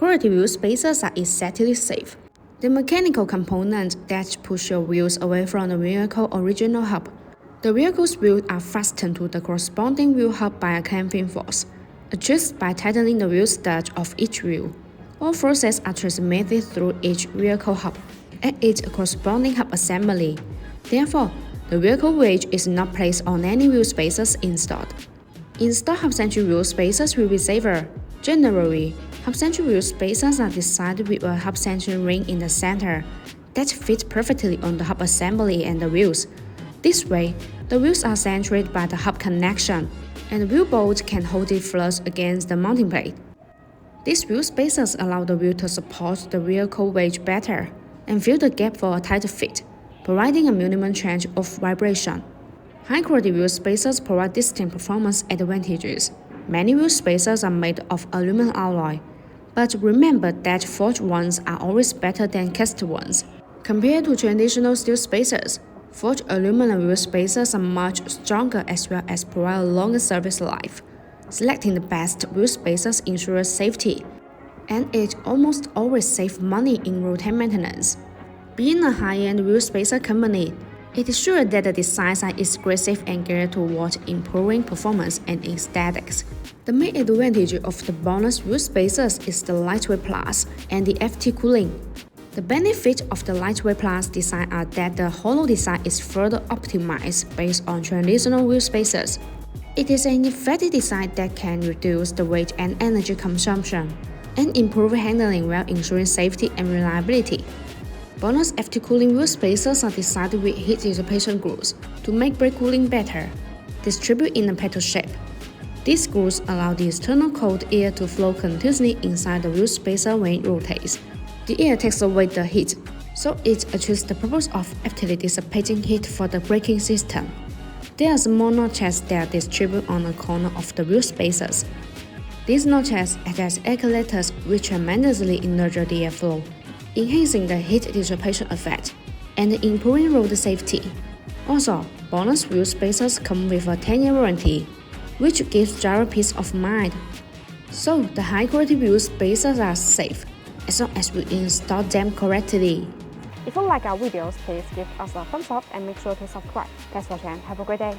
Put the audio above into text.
High-quality wheel spacers are exactly safe. The mechanical components that push your wheels away from the vehicle's original hub. The vehicle's wheels are fastened to the corresponding wheel hub by a clamping force, achieved by tightening the wheel stud of each wheel. All forces are transmitted through each vehicle hub and its corresponding hub assembly. Therefore, the vehicle weight is not placed on any wheel spacers installed. Installed hub-centric wheel spacers will be safer. Generally, hub-centric wheel spacers are designed with a hub-centric ring in the center that fits perfectly on the hub assembly and the wheels. This way, the wheels are centered by the hub connection, and the wheel bolt can hold it flush against the mounting plate. These wheel spacers allow the wheel to support the vehicle weight better and fill the gap for a tighter fit, providing a minimum change of vibration. High-quality wheel spacers provide distinct performance advantages. Many wheel spacers are made of aluminum alloy, but remember that forged ones are always better than cast ones. Compared to traditional steel spacers, forged aluminum wheel spacers are much stronger as well as provide a longer service life. Selecting the best wheel spacers ensures safety, and it almost always saves money in routine maintenance. Being a high-end wheel spacer company, it is sure that the designs are exclusive and geared toward improving performance and aesthetics. The main advantage of the BONOSS wheel spacers is the lightweight plus and the FT cooling. The benefits of the lightweight plus design are that the hollow design is further optimized based on traditional wheel spacers. It is an effective design that can reduce the weight and energy consumption and improve handling while ensuring safety and reliability. BONOSS FT cooling wheel spacers are designed with heat dissipation grooves to make brake cooling better, distributed in a petal shape. These grooves allow the external cold air to flow continuously inside the wheel spacer when it rotates. The air takes away the heat, so it achieves the purpose of actively dissipating heat for the braking system. There are small notches that are distributed on the corner of the wheel spacers. These notches act as accelerators which tremendously nurture the airflow, enhancing the heat dissipation effect and improving road safety. Also, BONOSS wheel spacers come with a 10-year warranty, which gives driver peace of mind. So, the high-quality wheel spacers are safe as long as we install them correctly. If you like our videos, please give us a thumbs up and make sure to subscribe. Thanks for watching. Have a great day.